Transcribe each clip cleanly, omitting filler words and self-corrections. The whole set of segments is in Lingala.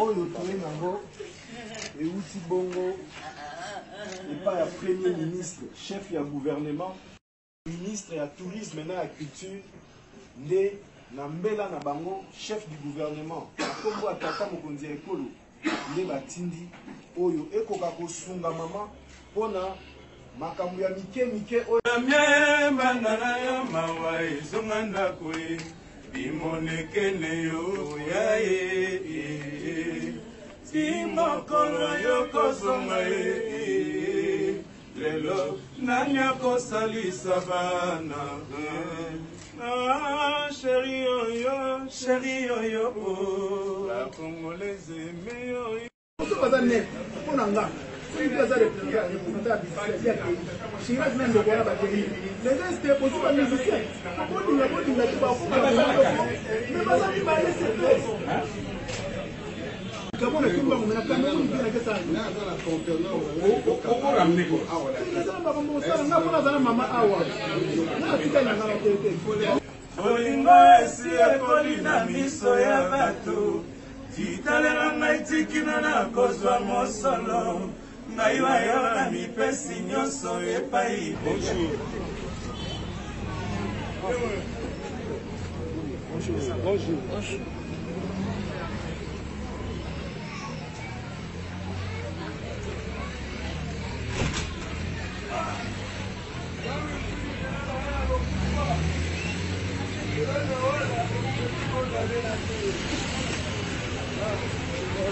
oyo toye nango euti bongo epai ya premier ministre chef ya gouvernement ministre ya tourisme na ya culture nde na mbela na bango chef du gouvernement akombo atata mokonzi ya ekolo nde batindi oyo ekoka kosunga mama mpona makambo ya mike oyo myembanda na ya mawa ezonga ndako ye bimonekene yo yaye timokolo yo kozonga ye lelo nani akosalisa bana chéri oyo la congolaise aime oyo olingo esi ekoli na miso ya bato titalela ngai tikina na kozwa mosolo ngai wayo na mipesi nyonso epai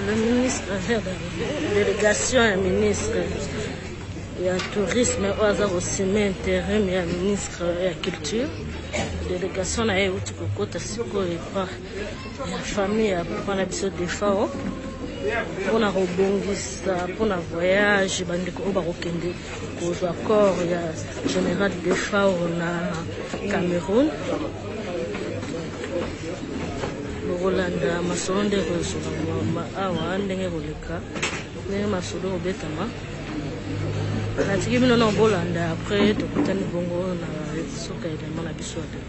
Le ministre, la délégation et ministre et tourisme au aussi intérim et ministre et culture. Délégation na eu tukokota siko et pas la famille pour la biso de FAO pour na robongisa pour na voyage bandiko ba kokende ko accord ya général de FAO na Cameroun. Rolanda masonde kozula awa ndenge koleka ndenge masolo obetama natiki bino na bolanda après tokutani bongo na soka élément na biso ate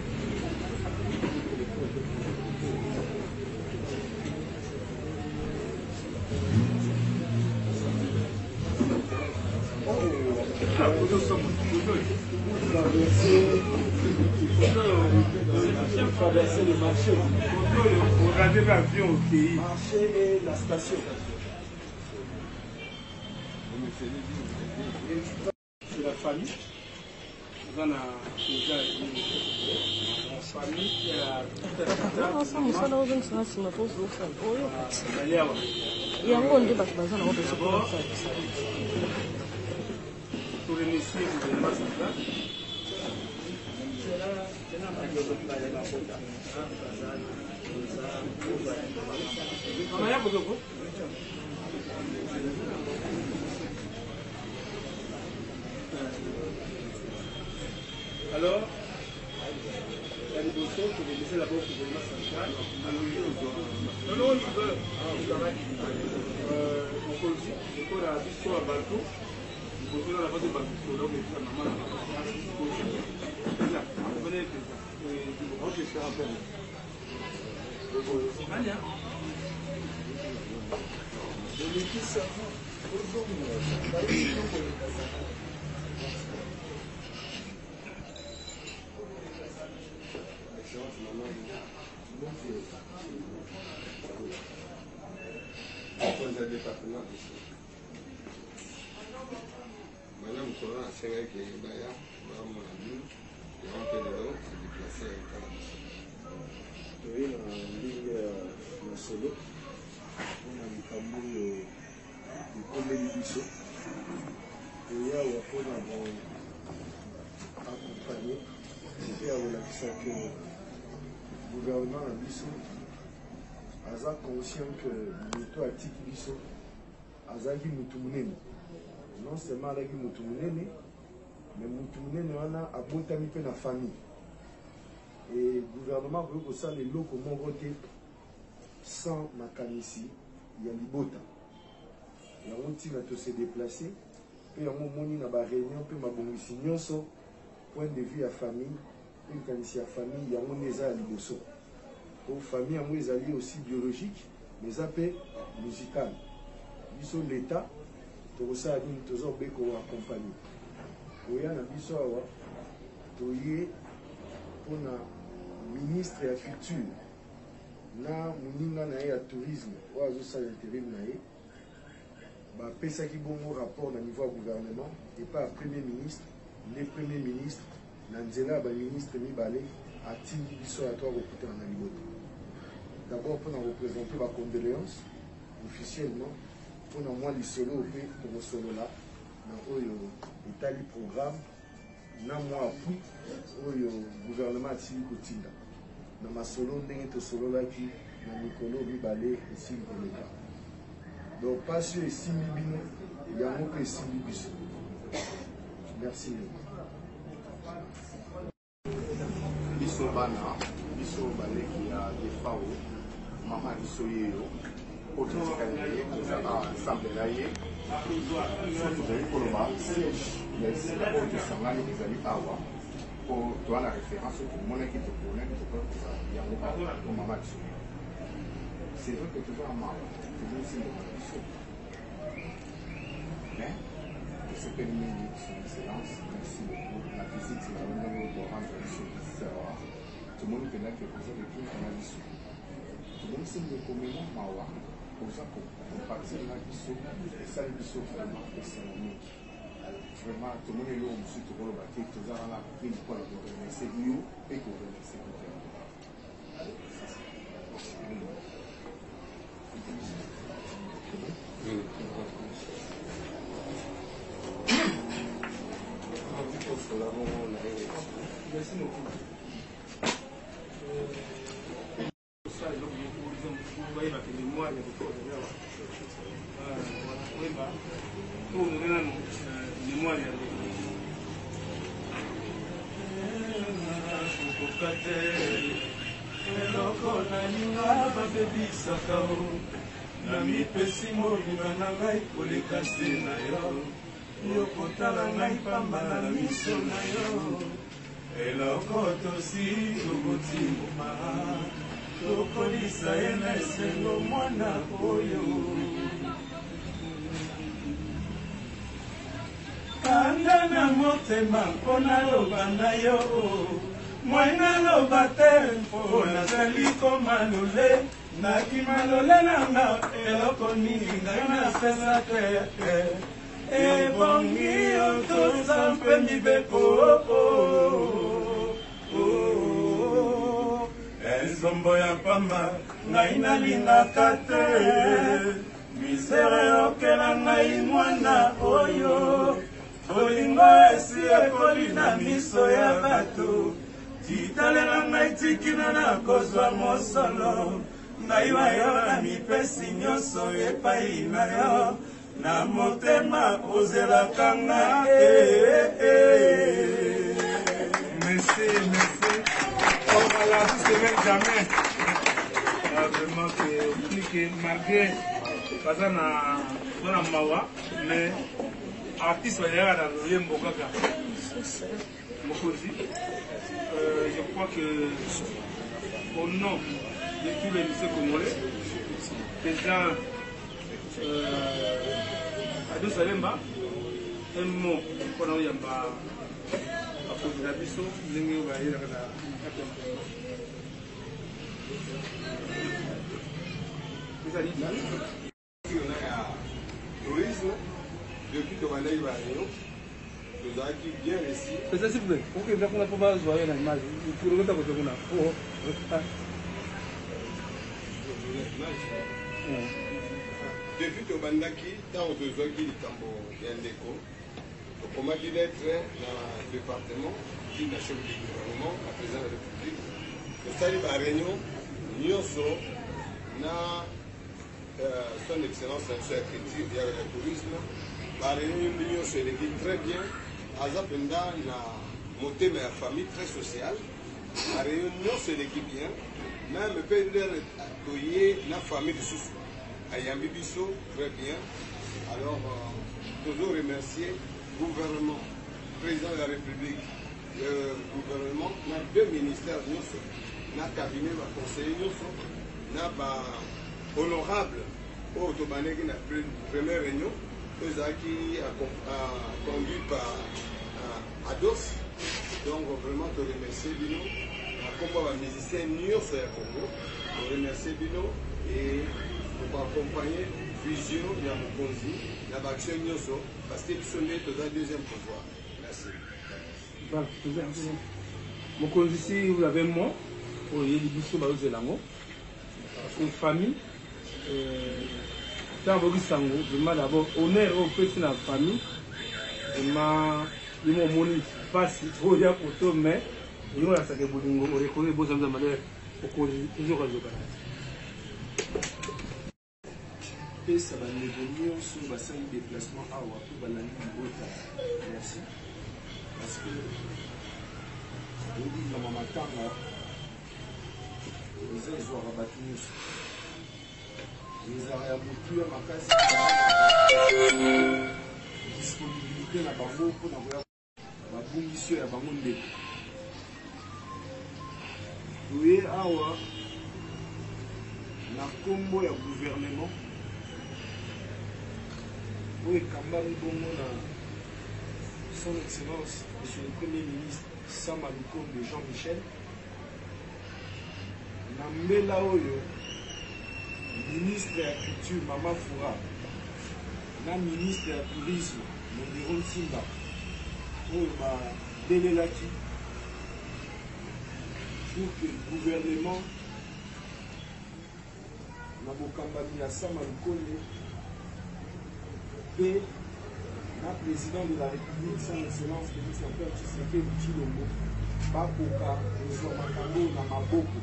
traverser le marché. Regardez l'avion au pays. Marché et la station. C'est la famille. On a famille qui a alors, la négociation, il faut laisser d'abord au gouvernement central. Non, non, il veut. On produit, il faut la discours à Balto. Il faut que la base de Balto, là, on est très normal. Madame Coran a fait que Baya, mon ami, et on peut le déplacer en cas. Oui, en ligne solo. On a un camion de Comédie. Et là, on a accompagné. Et on a dit que le gouvernement a dit ça. Conscient que nous avons dit ça. Azaki Moutoumounen. Non seulement avec Moutoumounen, mais Moutoumounen a abondamment dans la famille. Et le gouvernement veut que ça les locaux m'ont voté sans Makanisi, il y a Libota. Il y a un petit qui se déplacer, puis il y a un moment où réunion, puis il y a un point de vue à la famille, puis il y a une famille, il y a un des à Liboso. Pour la famille, il y a aussi biologique, mais ça peut musical. Biso l'État, tokosa adini tozo beko accompagner. Oya na biso awa, toye pour na ministre de la culture, na muninga na ya tourisme, oazo sa intérim na ye. Ba pesa ki bongo rapport na niveau gouvernement et pas premier ministre, les premiers ministres, na nzela ba ministre mibale atindi biso ya toi recruter na liboto. D'abord pour nous représenter ma condoléance officiellement pour nous moi les solo pe pour le solo là dans oyo étali programme na moi appui oyo gouvernement atili kotinda na masolo ndenge to solo là qui na mikolo mibale ici le cas. Donc pas sur ici bino il y a mon ici biso. Merci. Biso bana biso bale qui a des FAO maman biso yeyo ototikanaye kozala ensemble na ye so tozali koloba siège ya esika oyo tosangani ezali awa po toa na référence tomonaki toponaki tokoki kozala yango awa po mama biso yeyo c'est vrai que toza mawa tozali sindoma na biso mais tosepeli mingi son excellence merci beaucoup na visite na yo ndenge okorendre biso savoir tomoni mpenaki okoza lekinga na biso tomoni senge komema mawa oza kopartir na biso esali biso vraiment esala mingi vraiment tomoni eloko mosusu tokoloba te toza wana mingi mpona koremercie yo mpe koremercie gouvernement. Merci beaucoup. Na mipesi mobima na ngai koleka se na yo yokotala ngai pamba na miso na yo eloko tosi tokotimoma tokolisa ye na esengo mwana oyo kanda na motema mpona loba na yo mwana loba te mpo nazali komalole nakimalole nanga eloko nini ngai nasesa te ebongi otoza mpe mibeko enzombo ya pamba ngai nalingaka te misere okela ngai mwana oyo bolingo esi ekoli na miso ya bato titalela ngai tikina na kozwa mosolo ngai wayo na mipesi nyonso epai na yo na motema ozelaka nga merci voilà tout se met jamais vraiment que malgré pas na mawa mais artiste va dans le yembo kaka mokozi je crois que au nom de tous les lycées congolais président Ado Salemba un mot pour nous yamba akozi na biso ndenge bayelaka na tourisme depuis que Mandai va réunion nous avons bien réussi. C'est ça s'il vous plaît. Ok, donc on a pas besoin d'une image. Pour le temps que on a. Depuis que Bandaki, tant aux besoins qu'il est en Yandeko, comment il est dans le département, qui est la chef du gouvernement, la présidente de la République, le salut à réunion, Nyonso, na son excellence en chef critique et le tourisme, la réunion Nyonso est très bien, Azapenda na monté ma famille très sociale, la réunion Nyonso est bien, même peut accueillir la famille de Soussou. Ayambi Bisso, très bien. Alors, toujours remercier le gouvernement, le président de la République, le gouvernement, on a deux ministères, le cabinet, le conseiller, le honorable au Tobaneki na première réunion qui a conduit par Ados. Donc vraiment te remercier Bino. Comme les musiciens sur le Congo, te remercier Bino et pour accompagner Vision, il y a mon conzi, il y a l'action Nyoso, parce que nous sommes dans le deuxième pouvoir. Merci. Voilà, mon conzi, si vous avez moi, pour y aller du Baozelango, parce que famille, tant que vous savez, vraiment d'abord, honneur au petit dans la famille, vraiment, ils m'ont moni passe trop bien pour tout, mais ils ont la salle de Boudingo, on reconnaît les beaux hommes de manière pour qu'on toujours à l'occasion. Ça va nous sur le bassin de déplacement à Ouakou, Balani, Bota. Merci. Parce que, on dit que la maman Tanga, les gens ont rabattu nous. Les arrêts à bouture, ma casse, disponibilité à Bango pour avoir ma bonne mission à Bango Ndé. Vous voyez, Awa, la combo et le gouvernement. Oui, Kambari Bongo, son Excellence, Monsieur le Premier ministre Sama Lukombe Jean-Michel, Namela Oyo, ministre de la Culture Mama Foura, la ministre de la Tourisme Modéron Simba, Oyo Delelaki, pour que le gouvernement Nabokambani à Sama Lukombe, le président de la République, son Excellence, le Saint-Père Tshisekedi Tshilombo, Bakoka, Nzwa Makambo na Maboko.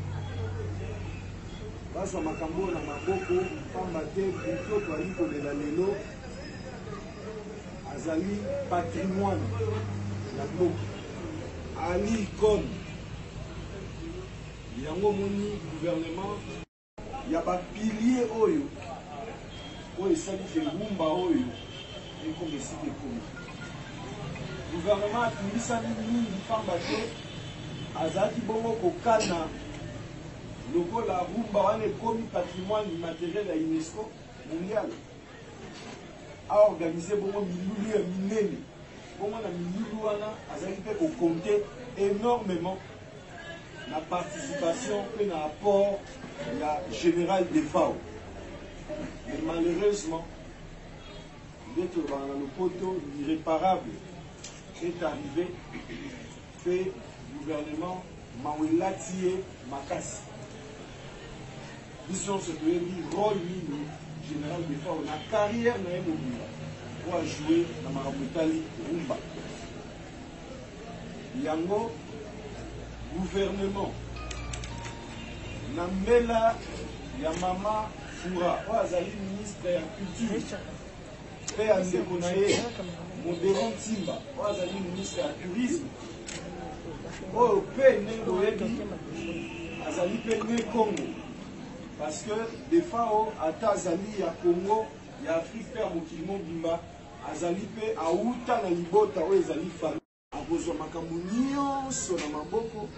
Bazwa Makambo na Maboko, pamba te buto twali kolela lelo, azali patrimoine na bloc. Ali icône. Yango moni gouvernement, ya ba pilier oyo. Oyo esali ke rumba oyo ekomi esili ekomi. Gouvernement atumbisani mingi pamba te azalaki bongo kokana lokola rumba wana ekomi patrimoine immatériel ya UNESCO mondial. Aorganize bongo milulu ya minene. Bongo na milulu wana azalaki mpe kokonte énormément na participation mpe na apport ya général Defao. Mais malheureusement, d'être dans le poteau, l'irréparable est arrivé, fait le gouvernement Mawelatie Makassi. Mission se doit dire rôle général de fois, on a carrière dans un pour jouer dans Marabutali Rumba. Yango, gouvernement, Namela Yamama Foura, Azali ministre de la Culture, Pé Andekonaye, Modéron Timba, Azali ministre de la Tourisme, Pé Nengoyebi, Azali Pé Ne Congo, parce que des fois, à Azali, à Congo, il y a Afrique, Père Mokilimo Bimba, Azali Pé, à Outa, na Libota, Azali Famille, à Bozo Makamounion, Sonamaboko,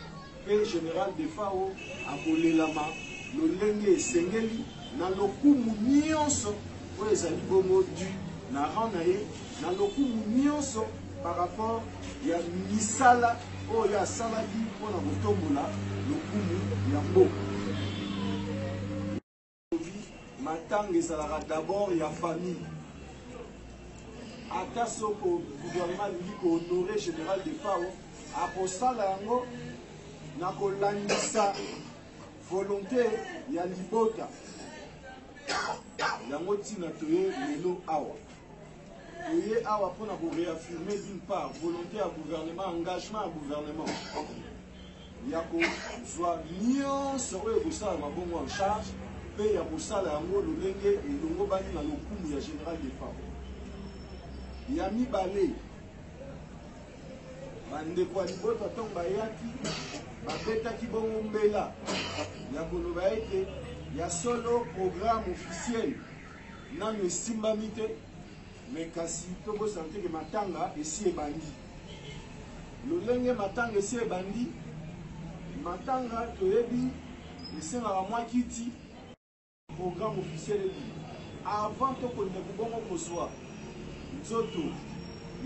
Pé général des FAO, à Bolelama, Lolenge Sengeli, na lokumu nyonso oyo ezali bongo du na rang na ye na lokumu nyonso par rapport ya misala oyo asalaki mpona kotombola lokumu ya mboka. Matanga ezalaka d'abord ya famille. Ata soko gouvernement alingi kohonore général de FAO akosala yango na kolandisa volonté ya libota. Yango tina toye lelo awa. Toye awa pour réaffirmer d'une part volonté à gouvernement, engagement à gouvernement. Yako soit nyonso oyo kosala mabongo en charge pe ya kosala yango lolenge elongo bani na lokumu ya général de FAO. Ya mibale bandeko ya libota ntongo bayaki babetaki bongo mbela ya koloba ete ya solo programme officiel nano esimbami te mais kasi tokosante ke matanga esi ebandi lolenge matanga esi ebandi matanga toyebi esengaka mwa kiti programme officiel avant de bongo nzoto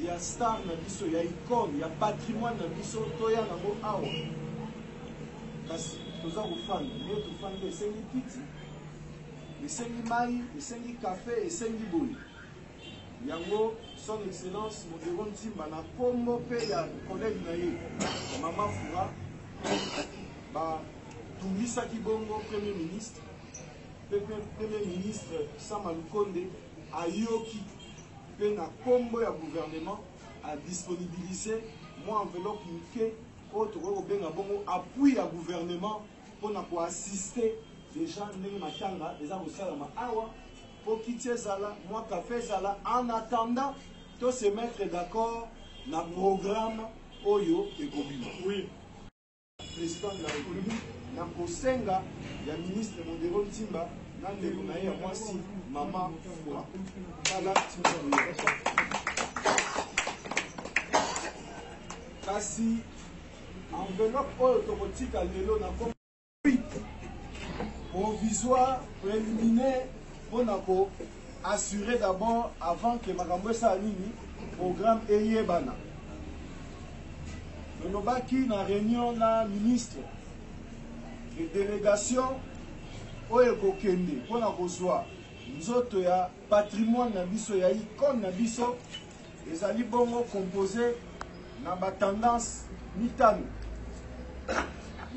ya star na biso ya icône ya patrimoine na biso toya nango awa kasi toza kofanda nde tofanda esengi kiti esengi mai esengi kafe esengi boye yango son excellence Modero Ntimba na kombo mpe ya collègue na ye mama Fura batungisaki bongo premier ministre Sama Lukonde ayoki mpe na kombo ya gouvernement a disponibiliser mwa enveloppe muke oyo tokoki kobenga bongo appui ya gouvernement mpona koassiste déjà ndenge matanga eza kosalama awa po kiti ezala mwa kafe ezala en attendant to se mettre d'accord na programme oyo ekobima. Oui. Président de la République na kosenga ya ministre Modero Ntimba na ndeko na ye ya mwasi mama Fura kala kasi enveloppe oyo tokotika lelo na kombo provisoire préliminaire mpona ko assurer d'abord avant que makambo esala nini programme eyebana. Lolobaki na réunion na ministre de délégation oyo kokende mpona kozwa nzoto ya patrimoine na biso ya icône na biso ezali bongo composé na batendance mitano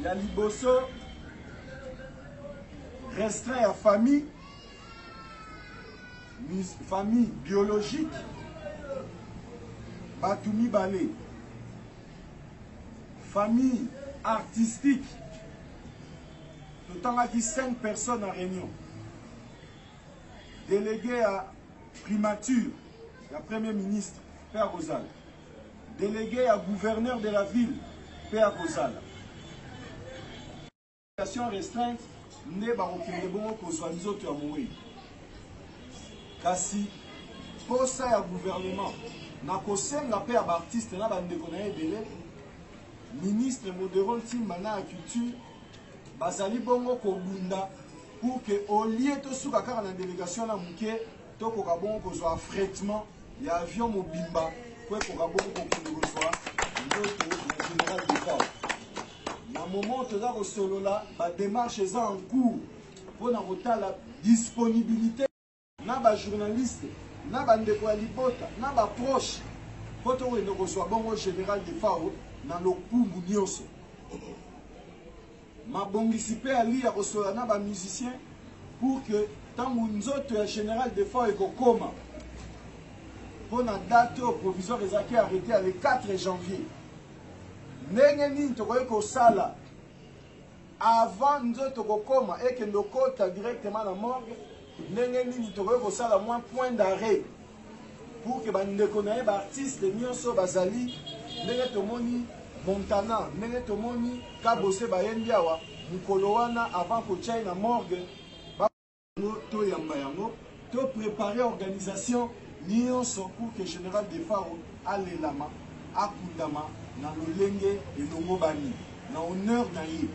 ya liboso restreint ya famille biologique batu mibale famille artistique totangaki 5 personnes en réunion délégué à primature ya premier ministre Père Rosal délégué à gouverneur de la ville Père Rosal restreinte nde bakokende bongo kozwa nzoto ya mowei kasi posa ya gouvernement na kosenga mpe ya baartiste na bandeko na ye ebele ministre Modero Ntimba na ya culture bazali bongo kobunda pour que au lieu tosuka kaka na délégation na moke tokoka bongo kozwa affrètement ya avion mobimba po ekoka bongo kokende kozwa nzoto na général de Fao. Na moment toza kosolola badémarche eza en cours mpona kotala disponibilité na bajournaliste na bandeko ya libota na baproche mpo tokende kozwa bongo général de Fao na lokumu nyonso mabongisi mpe ali ya kosolola na bamusicien pour que ntango nzoto ya général de Fao ekokoma mpona date oyo provisoire ezalaki arrêté ya le 4 janvier ndenge nini tokoki kosala avant nzoto kokoma ekende okota directement na morgue ndenge nini tokoki kosala mwa point d'arrêt pour que bandeko na ye baartiste nyonso bazali ndenge tomoni Montana ndenge tomoni Kabose bayendi awa mokolo wana avant kotia na morgue toyamba yango to préparer organisation nyonso pour que général de Fao alelama akundama na lolenge elongo bani na honneur na ye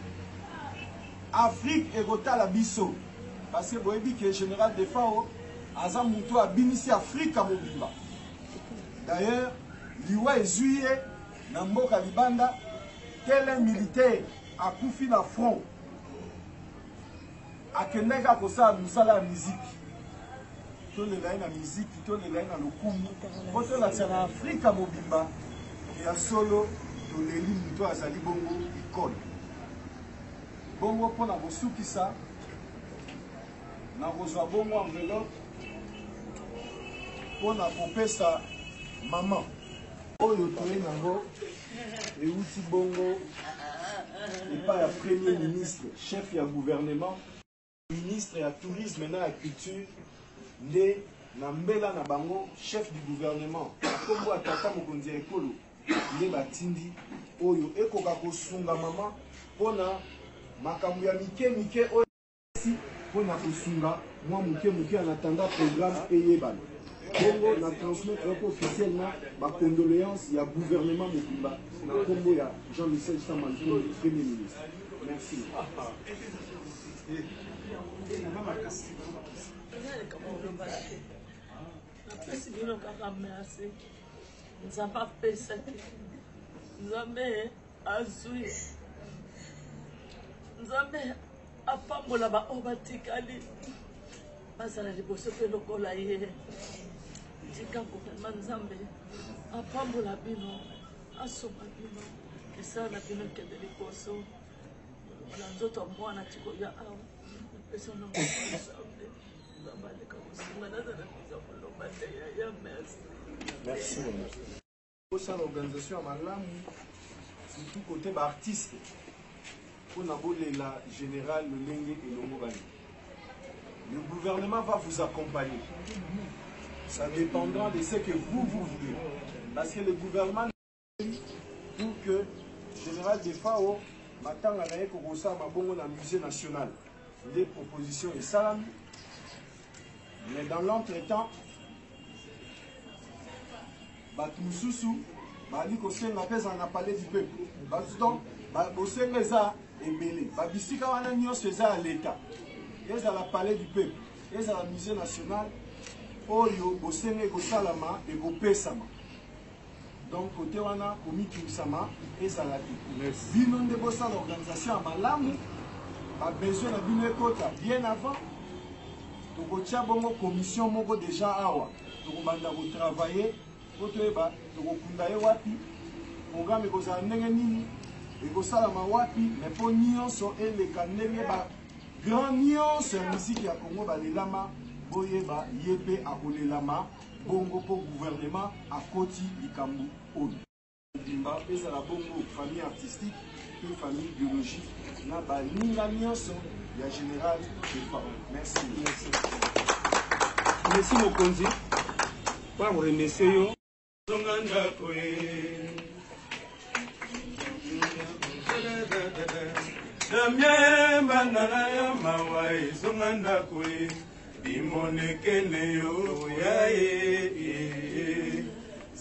Afrique ekotala biso parce que boyebi que général de Fao aza mutu abimisi Afrika mobimba. D'ailleurs liwa ezwi ye na mboka libanda tel militaire akufi na front akendeki akosala mosala ya miziki tolela ye na miziki tolela ye na lokumu mpo tolakisa na Afrika mobimba ya solo toleli mutu azali bongo ikone bongo mpona kosukisa na kozwa bongo enveloppe mpona kopesa mama oyo toye nango euti bongo epai ya premier ministre chef ya gouvernement ministre ya tourisme na ya culture nde na mbela na bango chef du gouvernement akombo atata mokonzi ya ekolo nde batindi oyo ekoka kosunga mama mpona makambo ya mike mike oyo mpona kosunga mwa muke en attendant programme eyebana bongo na transmettre oko officiellement bacondoléance ya gouvernement mobimba na kombo ya Jean-Michel Sama Lukonde premier ministre. Merci. koloba te napesi bino kaka merci nzambe apesaki nzambe azwi nzambe apambola baoyo batikali bazala liboso mpe lokola ye tika gouvernement nzambe apambola bino asomba bino esala na bino ekende liboso na nzoto mwana tikoya awa epesa na nzambe nzambe aleka kosinga nazala biza koloba te yaya merci osala l'organisation ya malamu surtout côté baartiste mpona bolela général lolenge elongo bani. Le gouvernement va vous accompagner. Ça dépendra de ce que vous voulez. Parce que le gouvernement pour que général Defao matanga na yeko kosa mabongo na musée national. Des propositions et salami. Mais dans l'entretemps, Batumususu, Bali Kosenga pesa na palais du peuple. Basuton, Bosenga eza ebele. Babisika wana nyonso eza à l'état. Ils à la palais du peuple, ils à la musée national, Oyo, Bosene, Gosalama et Gopesama. Donc, côté wana, Komiki Sama, ils à la vie. Binon de Bossa, l'organisation à Malamu, a besoin de Binekota bien avant. Donc, au Tchabongo, commission Mogo déjà awa. Donc, on va travailler, Otoeba, donc, Kundaye Wapi, programme Gozanengenini, et Gosalama Wapi, mais pour Nyonso et les Kanenge, grand nuance musique ya Congo balelama boyeba yebe akolelama bongo po gouvernement à koti likambu on dimba pesa la bongo famille artistique une famille biologique na balinga nuance ya général Defao. Merci merci mokonzi pour vous remercier yo zonganda koe Damien bandana ya mawai zonganda kwe imonekene yo yae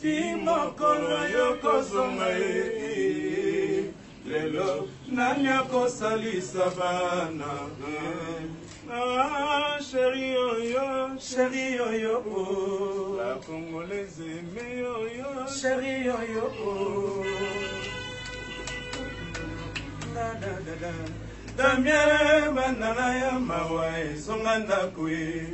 timokolo yo kozonga ye lelo nanya kosalisa bana chéri oyo la congolaise aimée yo chéri oyo Damien bandana ya mawai zonganda kwe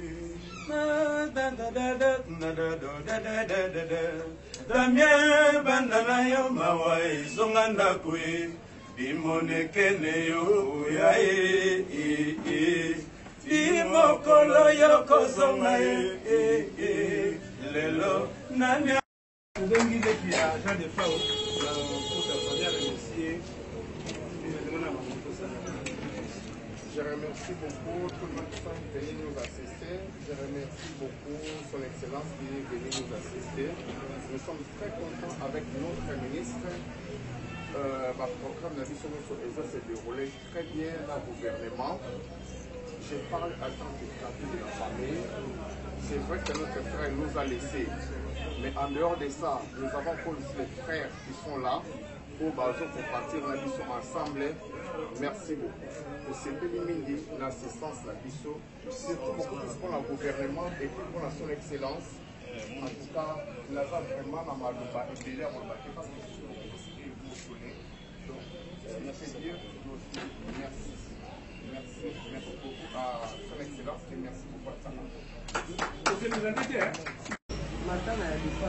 Damien bandana ya mawai zonganda kwe imonekene yo yae imokolo yo kozonga ye lelo nanya ubengi lepi ya Jean Defao pour ta famille remercier. Je remercie beaucoup tout le monde qui est venu nous assister. Je remercie beaucoup son Excellence qui est venu nous assister. Nous sommes très contents avec notre ministre. Le programme de la s'est déroulé très bien dans le gouvernement. Je parle à tant que capitaine de la famille. C'est vrai que notre frère nous a laissés. Mais en dehors de ça, nous avons aussi les frères qui sont là. Pour partir la mission ensemble. Merci beaucoup. Pour cette l'assistance la mission, surtout beaucoup plus pour le gouvernement et puis pour son excellence. En tout cas, nous avons vraiment dans ma loupa et déjà on va parce que c'est émotionné. Donc, merci Dieu, merci. Merci beaucoup à son excellence et merci beaucoup à sa maman. Vous nous invitez, hein? Maintenant, il y a des fois,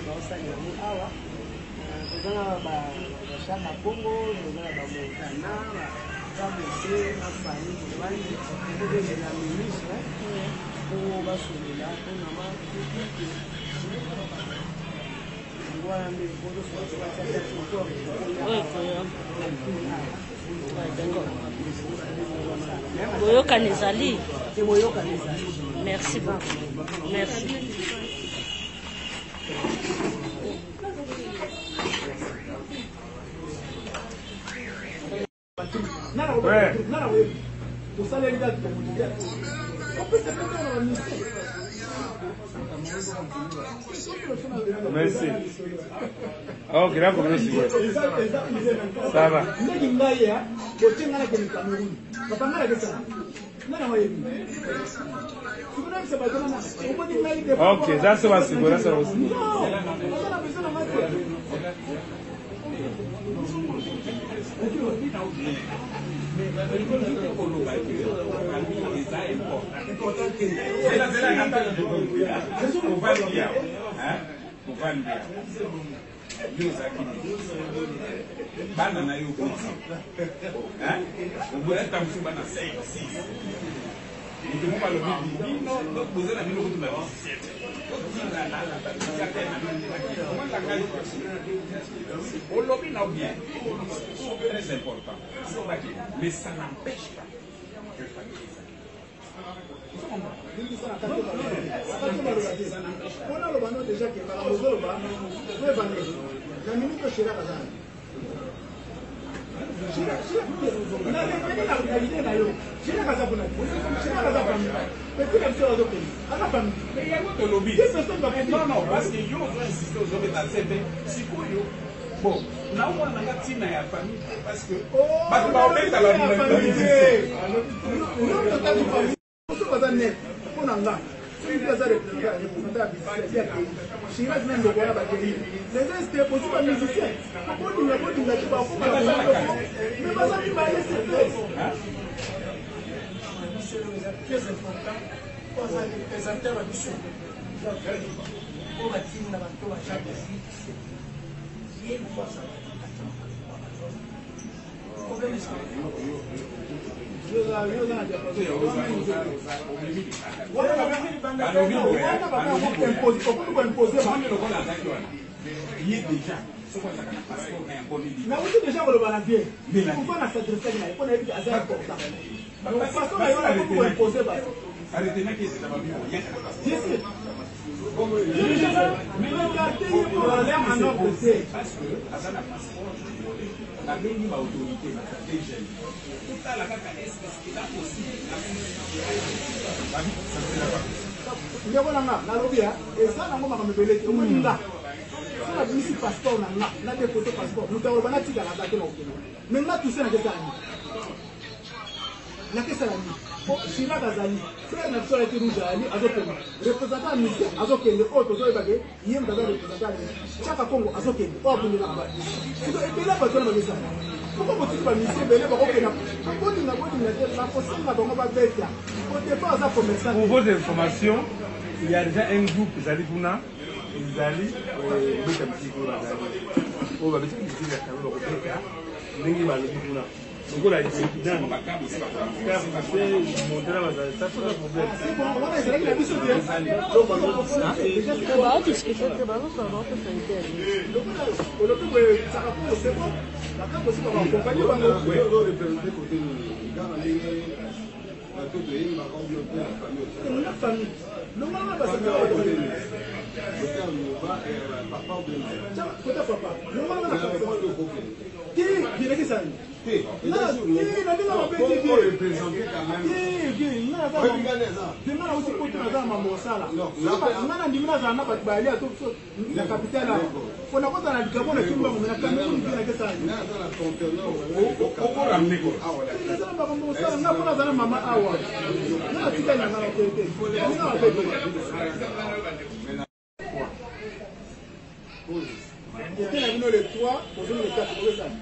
awa tozala bashaka Congo tozala bamontana bamese na famille tozali kobengela ministre po basolela mpona wana nde boyokani ezali boyokani ezali. Merci beaucoup. Merci. Ouais. Merci. Oh, grave, merci. Ça va. Ok, ça se va segurar, ça aussi. Bana na yo kuti. Ubona tamsu bana 6. Ndio mbalo bibi. No bozela bino kuti ba 17. On lobby là bien. Très important. Mais ça n'empêche pas de faire ça. Bon, là où on a la tina ya famille parce que bah on met à la Chirac Azali, frère national qui nous a allé à Zokene, représentant à Mister, à Zokene, autre chose, il y a un représentant à chaque Congo, à Zokene, pas pour les là-bas. Et là, pas de la maison. Pourquoi vous pas Mister, mais là, pour vos informations, il y a déjà un groupe, Zali Bouna, Zali, donc là, il est évident.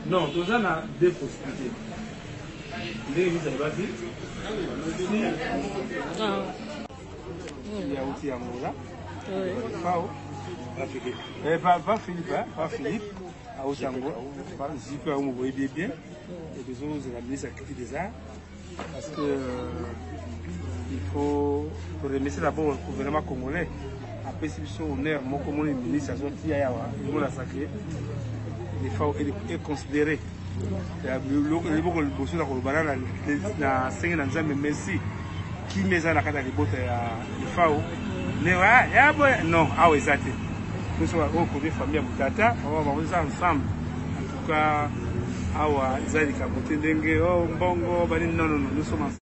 Non, tout ça a deux possibilités. Il y a aussi Amoura, pas Philippe, à Osango, j'y peux vous voyez bien, et les autres, la ministre des Arts, parce que il faut remercier d'abord le gouvernement congolais. Après, si vous honneur, mon commune ministre a sorti à Yawa, il m'a sacré, il faut considérer. Le bon le bosseur dans le banana, la scène dans un merci qui met à la carte de botte à l'IFAO. Non, ah oui, ça nous sommes au côté famille Moutata, on va voir ça ensemble. En tout cas, Awa, Zali Kabote Dengue, oh, Bongo, non, nous sommes ensemble.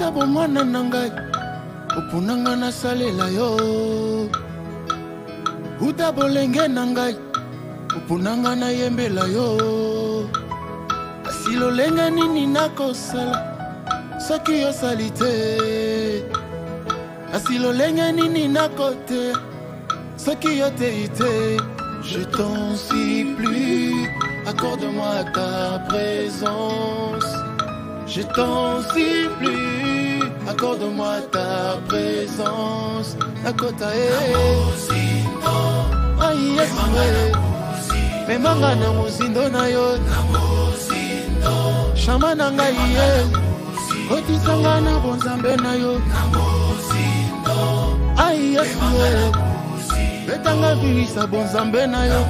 Uta bomwana nangai opunanga na salela yo. Uta bolenge nangai opunanga na yembela yo. Asilo lenga nini nakosala soki yo salite. Asilo lenga nini nakote soki yo teite. Je t'en supplie, accorde-moi ta présence. Je t'en supplie, accorde-moi ta présence. Nakota aïe yes memanga na muzindo na yo. Shama na ngai otisanga na bonzambe na yo. Aïe yes betanga virisa bonzambe na yo.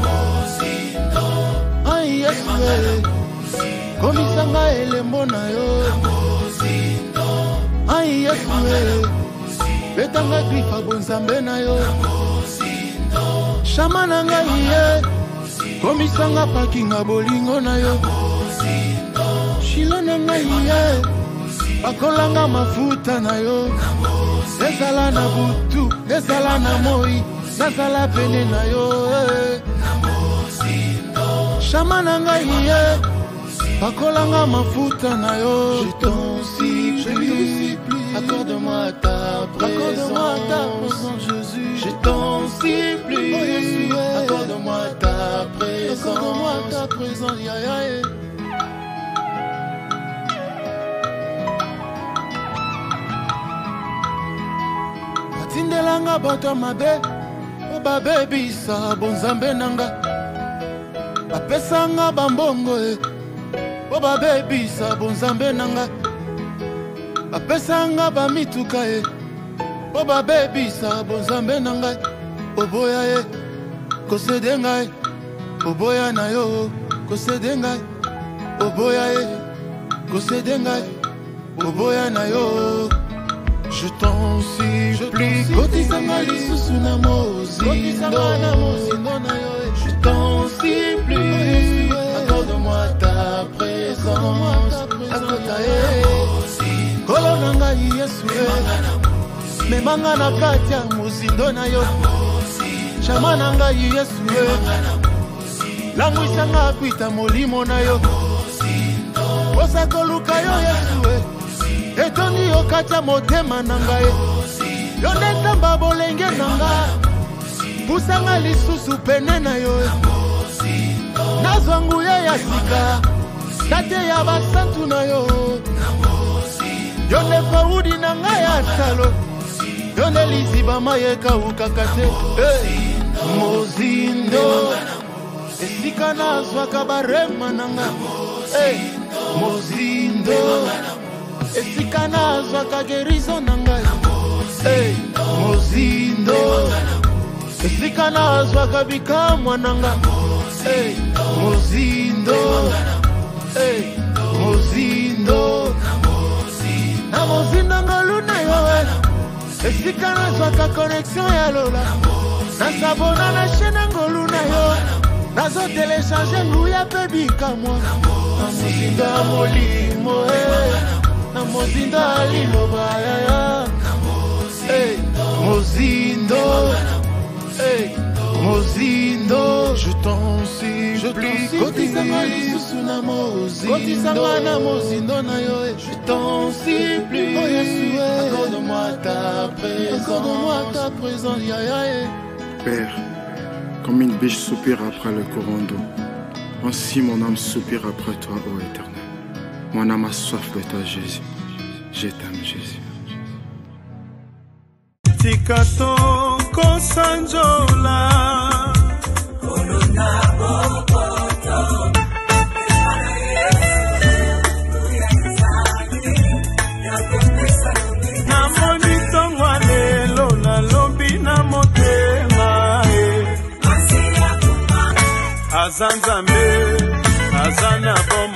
Aïe yes komisanga elembo na yo. Aïe yes betanga grifa bonzambe na yo. Shama na ngai komisanga pakinga bolingo na yo. Shilo na ngai bakolanga mafuta na yo. Ezala na butu, ezala na moi, nazala pene na yo. Shama na ngai bakolanga mafuta na yo. Je t'en supplie, accorde-moi ta présence, Jésus. Je t'en supplie, accorde-moi ta présence, ya ya. Tindelanga bato mabe obabe bisa bonzambe nanga. Apesanga bambongo obabe bisa bonzambe nanga. Apesanga bamituka obabe bisa bonzambe nanga. Oboya kosedenga oboya na yo. Kosedenga oboya kosedenga oboya na yo. Je t'en supplie, kotisanga lisusu na mozindo na yo. Je t'en supplie, accorde-moi ta présence. Akota kolo nanga Yesu memanga na kati ya mozindo na yo. Shama nanga Yesu langwisanga kwita molimo na yo. Osakoluka yo Yesu etondi yo kata motema na ngai. Yo netamba bolenge na ngai pusanga lisusu pene na yo. Nazwangu ya sika tate ya basantu na yo. Yo ne faudi na ngai ya talo. Yo ne liziba mayeka ukakate. Mozindo esika nazwaka barema na ngai. Mozindo esika nazwaka gerizo na ngai. Mozindo esika nazwaka bikamwa na ngai. Mozindo mozindo na mozindo ngolu na yo. Esika nazwaka connexion ya lola. Nasabona na chaîne ngolu na yo. Nazo télécharger nguya pe bikamwa. Na mozindo ya molimo na mozindo aliloba ya. Mozindo mozindo. Je t'en supplie, kotisanga lisusu na mozindo na yo. Je t'en supplie, accorde-moi ta présence, ya ya. Père, comme une biche soupire après le courant d'eau, ainsi mon âme soupire après toi, ô Éternel. Mon âme a soif de toi, Jésus. Je t'aime, Jésus. Tikato kosanjola kolona bokoto namoni tongwa lelo nalobi na motema azanzambe azana bom